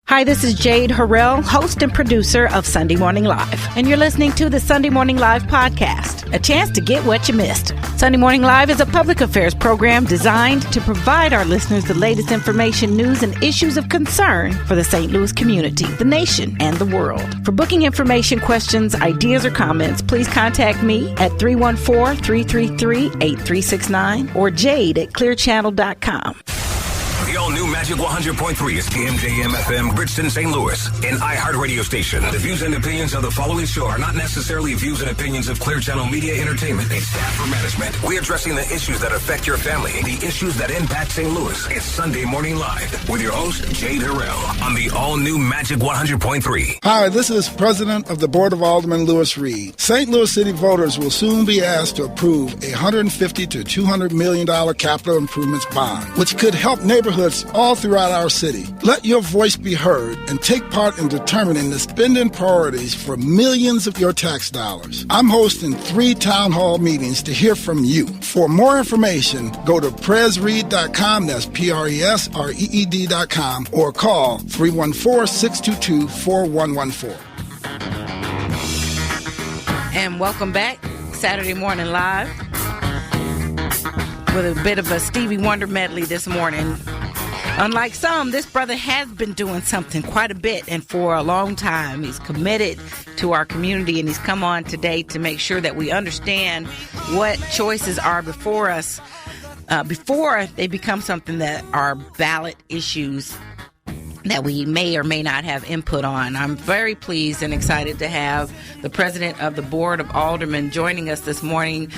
Hi, this is Jade Harrell, host and producer of Sunday Morning Live, and you're listening to the Sunday Morning Live podcast, a chance to get what you missed. Sunday Morning Live is a public affairs program designed to provide our listeners the latest information, news, and issues of concern for the St. Louis community, the nation, and the world. For booking information, questions, ideas, or comments, please contact me at 314-333-8369 or jade@clearchannel.com. The all-new Magic 100.3 is KMJM-FM, Bridgeton, St. Louis, an iHeart radio station. The views and opinions of the following show are not necessarily views and opinions of Clear Channel Media Entertainment, its staff, or management. We're addressing the issues that affect your family, the issues that impact St. Louis. It's Sunday Morning Live with your host, Jade Harrell, on the all-new Magic 100.3. Hi, this is President of the Board of Aldermen, Louis Reed. St. Louis City voters will soon be asked to approve a $150 to $200 million capital improvements bond, which could help neighborhoods all throughout our city. Let your voice be heard and take part in determining the spending priorities for millions of your tax dollars. I'm hosting 3 town hall meetings to hear from you. For more information, go to presreed.com, that's PRESREED.com, or call 314-622-4114. And welcome back, Saturday Morning Live, with a bit of a Stevie Wonder medley this morning. Unlike some, this brother has been doing something quite a bit and for a long time. He's committed to our community, and he's come on today to make sure that we understand what choices are before us before they become something that are ballot issues that we may or may not have input on. I'm very pleased and excited to have the president of the Board of Aldermen joining us this morning,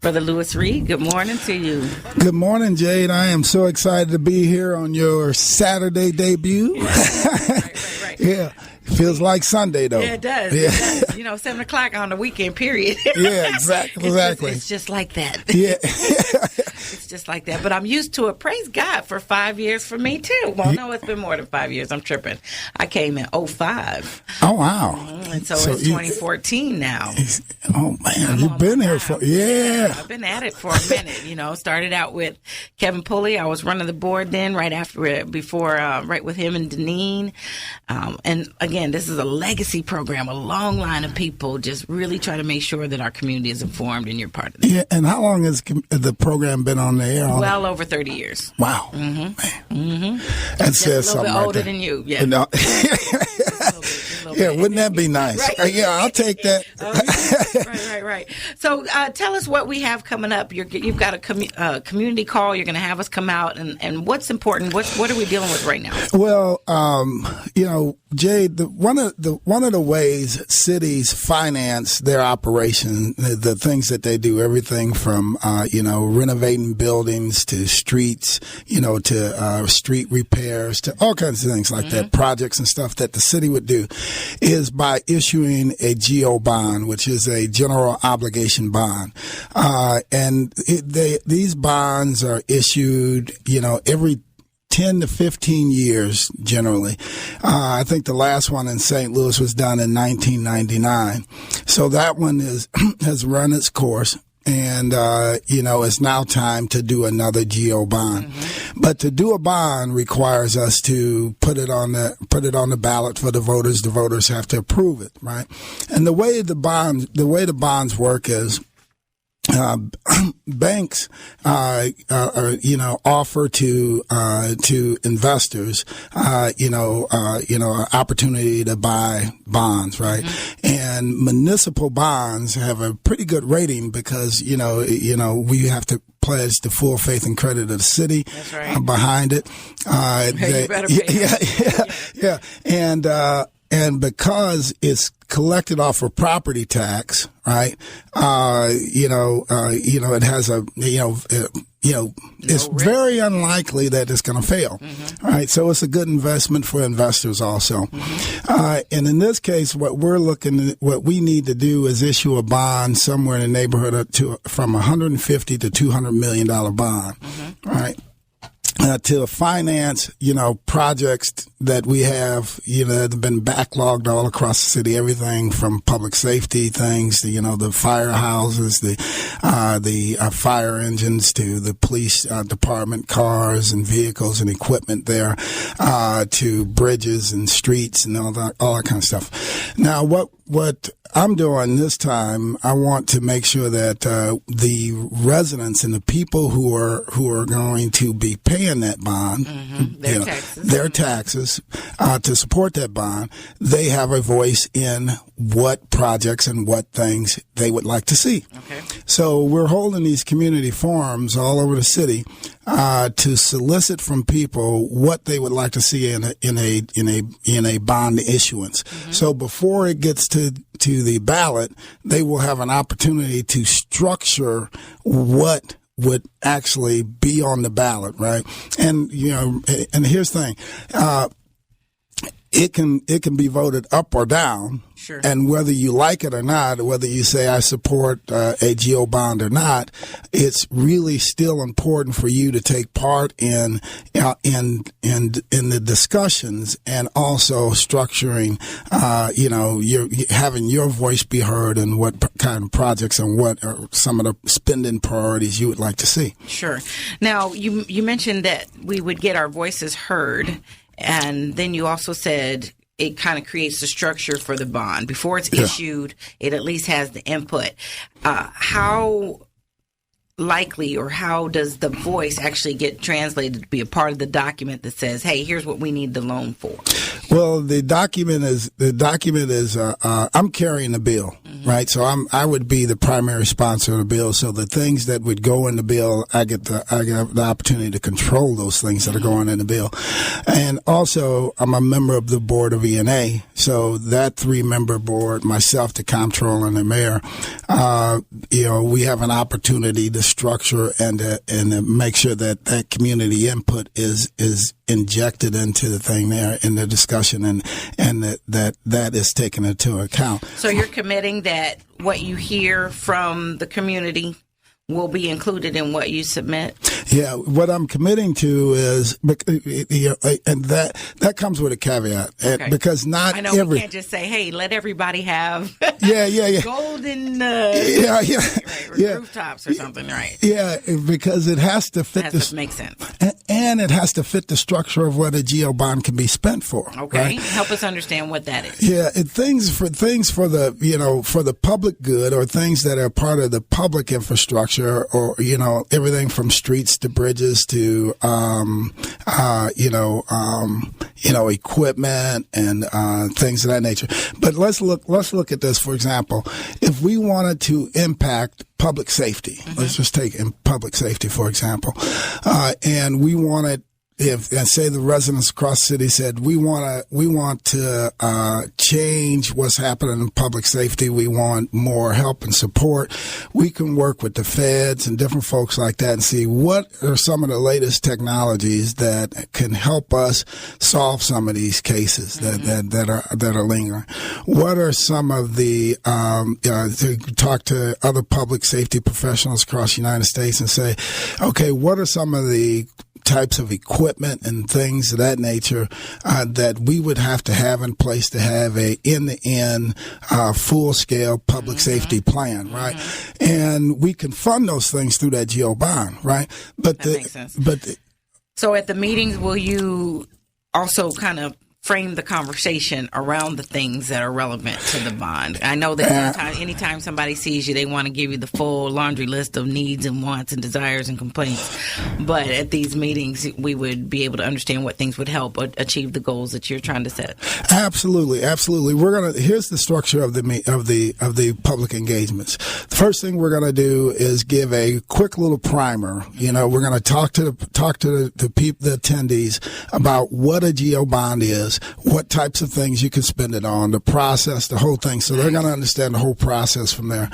Brother Louis Reed. Good morning to you. Good morning, Jade. I am so excited to be here on your Saturday debut. Right. Yeah. Feels like Sunday, though. Yeah, it does. Yeah. It does. 7 o'clock on the weekend, period. Yeah, exactly. It's just like that. Yeah. It's just like that. But I'm used to it. Praise God for 5 years for me, too. Well, no, it's been more than 5 years. I'm tripping. I came in 2005. Oh, wow. And so it's 2014 now. Oh, man. You've been here for, yeah. I've been at it for a minute. Started out with Kevin Pulley. I was running the board then, right with him and Deneen. And again, this is a legacy program, a long line of people just really trying to make sure that our community is informed, and you're part of that. Yeah, and how long has the program been on the air? Well, over 30 years. Wow. Mm-hmm. Mm-hmm. That says something. A little bit older than you. Yeah. No. Yeah, wouldn't that be nice? Right. Yeah, I'll take that. Right. So tell us what we have coming up. You've got a community call. You're going to have us come out, and what's important? What are we dealing with right now? Well, Jade, one of the ways cities finance their operation, the things that they do, everything from renovating buildings to streets, to street repairs to all kinds of things like that, projects and stuff that the city would do, is by issuing a GO bond, which is a general obligation bond. These bonds are issued, every 10 to 15 years generally. I think the last one in St. Louis was done in 1999. So that one has run its course. And, it's now time to do another GO bond. Mm-hmm. But to do a bond requires us to put it on the ballot for the voters. The voters have to approve it, right? And the way the bonds work is, banks, offer to investors, an opportunity to buy bonds, right? Mm-hmm. And municipal bonds have a pretty good rating because, we have to pledge the full faith and credit of the city. That's right. Behind it. You better pay. Yeah. And because it's collected off of property tax, right? It has it's very unlikely that it's going to fail, right? So it's a good investment for investors also. And in this case, what we need to do is issue a bond somewhere in the neighborhood from $150 to $200 million bond, right? to finance, projects that we have, that have been backlogged all across the city. Everything from public safety things, to, the firehouses, the fire engines, to the police department cars and vehicles and equipment there, to bridges and streets and all that kind of stuff. Now, what I'm doing this time, I want to make sure that the residents and the people who are going to be paying that bond, their taxes to support that bond, they have a voice in what projects and what things they would like to see. Okay. So we're holding these community forums all over the city to solicit from people what they would like to see in a bond issuance. Mm-hmm. So before it gets to the ballot, they will have an opportunity to structure what would actually be on the ballot, right? And and here's the thing. It can be voted up or down. Sure. And whether you like it or not, whether you say I support a GO bond or not, it's really still important for you to take part in the discussions, and also structuring, having your voice be heard and what kind of projects and what are some of the spending priorities you would like to see. Sure. Now, you mentioned that we would get our voices heard, and then you also said it kind of creates the structure for the bond. Before it's issued, it at least has the input. How likely, or how does the voice actually get translated to be a part of the document that says, hey, here's what we need the loan for? Well, the document is I'm carrying the bill, right? So I would be the primary sponsor of the bill. So the things that would go in the bill, I get the opportunity to control those things that are going in the bill. And also, I'm a member of the board of ENA. So that 3-member board, myself, the comptroller, and the mayor, we have an opportunity to structure and to make sure that community input is injected into the thing there in the discussion, and that is taken into account. So you're committing that what you hear from the community will be included in what you submit? Yeah, what I'm committing to is, and that comes with a caveat, because not I know we can't just say, hey, let everybody have golden rooftops or something, right? Yeah, because it has to fit to make sense. And it has to fit the structure of what a GO bond can be spent for. Okay, right? Help us understand what that is. Yeah, things for the for the public good, or things that are part of the public infrastructure, or everything from streets to bridges to equipment and things of that nature. But let's look at this. For example, if we wanted to impact public safety, let's just take public safety for example, and we wanted, and say the residents across the city said, we want to change what's happening in public safety. We want more help and support. We can work with the feds and different folks like that and see what are some of the latest technologies that can help us solve some of these cases that are lingering. What are some of the to talk to other public safety professionals across the United States and say, okay, what are some of the types of equipment and things of that nature that we would have to have in place to have a in-the-end full-scale public safety plan, right? And we can fund those things through that GO bond, right? But that makes sense. So at the meetings, will you also kind of frame the conversation around the things that are relevant to the bond? I know that anytime somebody sees you, they want to give you the full laundry list of needs and wants and desires and complaints. But at these meetings, we would be able to understand what things would help achieve the goals that you're trying to set. Absolutely. Here's the structure of the public engagements. The first thing we're going to do is give a quick little primer. We're going to talk to the attendees about what a GO bond is, what types of things you can spend it on, the process, the whole thing. So they're going to understand the whole process from there.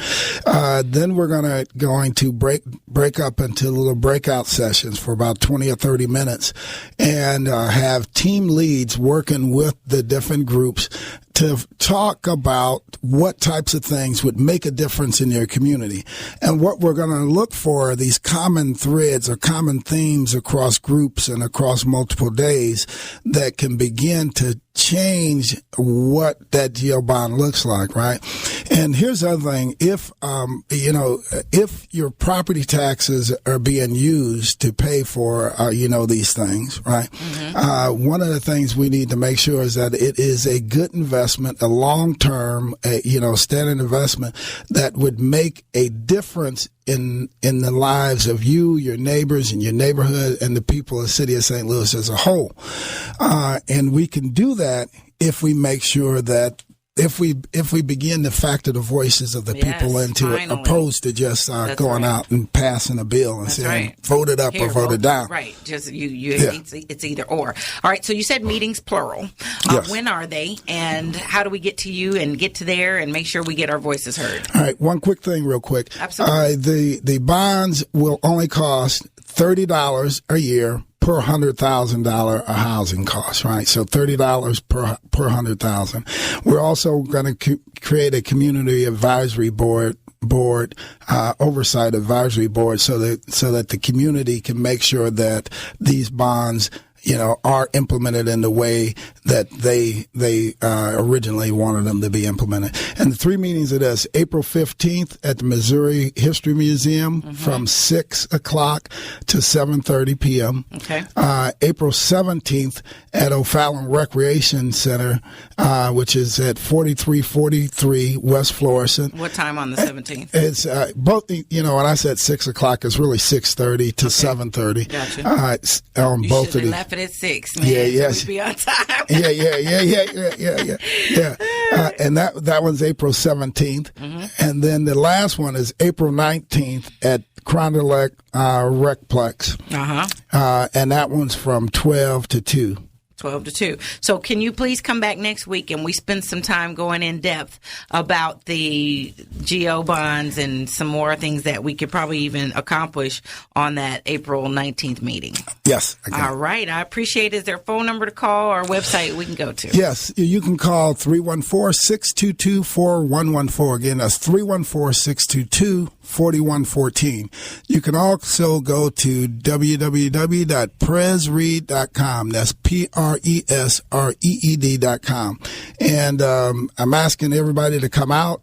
Then we're going to break up into little breakout sessions for about 20 or 30 minutes and have team leads working with the different groups to talk about what types of things would make a difference in your community. And what we're going to look for are these common threads or common themes across groups and across multiple days that can begin to change what that GO bond looks like, right? And here's the other thing. If your property taxes are being used to pay for, these things, right? Mm-hmm. One of the things we need to make sure is that it is a good investment, a long-term, standard investment that would make a difference in the lives of you, your neighbors, and your neighborhood, and the people of the city of St. Louis as a whole. And we can do that if we make sure that if we begin to factor the voices of the people into it, opposed to just going out and passing a bill and saying vote it up or vote it down. Right. Just it's either or. All right. So you said meetings plural. Yes. When are they, and how do we get to you and get to there and make sure we get our voices heard? All right. One quick thing, real quick. Absolutely. The bonds will only cost $30 a year per $100,000 a housing cost, right? So $30 per $100,000. We're also going to create a community advisory board, oversight advisory board, so that the community can make sure that these bonds, are implemented in the way that they originally wanted them to be implemented. And the 3 meetings are this: April 15th at the Missouri History Museum from 6 o'clock to 7:30 p.m. Okay. April 17th at O'Fallon Recreation Center, which is at 4343 West Florissant. What time on the 17th? It's both. When I said 6 o'clock, it's really 6:30 to 7:30. Gotcha. On you both of these. Left it at 6. Man, yes. So we'd be on time. Yeah. And that one's April 17th. Mm-hmm. And then the last one is April 19th at Crondelec Recplex. And that one's from 12 to 2. 12 to 2. So can you please come back next week and we spend some time going in depth about the GO bonds and some more things that we could probably even accomplish on that April 19th meeting? Yes. All right. I appreciate it. Is there a phone number to call or a website we can go to? Yes. You can call 314-622-4114. Again, that's 314-622-4114. You can also go to www.presreed.com. That's PRESREED.com. And I'm asking everybody to come out,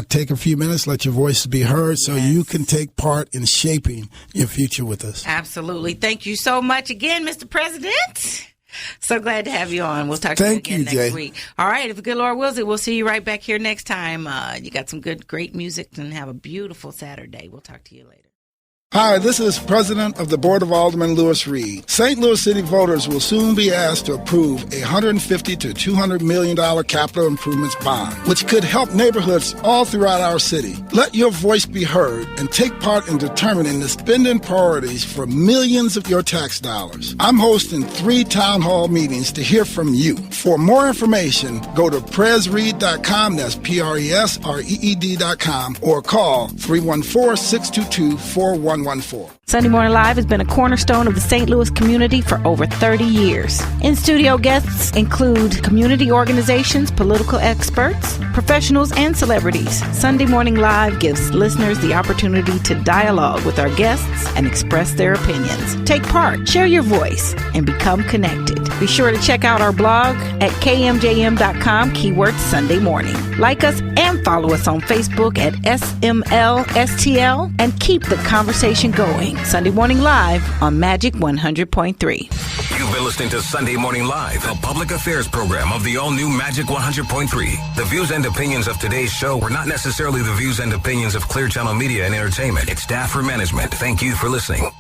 take a few minutes, let your voices be heard so you can take part in shaping your future with us. Absolutely. Thank you so much again, Mr. President. So glad to have you on. We'll talk to you again next week. All right. If the good Lord wills it, we'll see you right back here next time. You got some great music, and have a beautiful Saturday. We'll talk to you later. Hi, this is President of the Board of Aldermen, Louis Reed. St. Louis City voters will soon be asked to approve a $150 to $200 million capital improvements bond, which could help neighborhoods all throughout our city. Let your voice be heard and take part in determining the spending priorities for millions of your tax dollars. I'm hosting 3 town hall meetings to hear from you. For more information, go to presreed.com, that's PRESREED.com, or call 314-622-4114. Sunday Morning Live has been a cornerstone of the St. Louis community for over 30 years. In-studio guests include community organizations, political experts, professionals, and celebrities. Sunday Morning Live gives listeners the opportunity to dialogue with our guests and express their opinions. Take part, share your voice, and become connected. Be sure to check out our blog at kmjm.com, keyword Sunday Morning. Like us and follow us on Facebook at SMLSTL, and keep the conversation going. Sunday Morning Live on Magic 100.3. You've been listening to Sunday Morning Live, a public affairs program of the all-new Magic 100.3. The views and opinions of today's show were not necessarily the views and opinions of Clear Channel Media and Entertainment, its staff or management. Thank you for listening.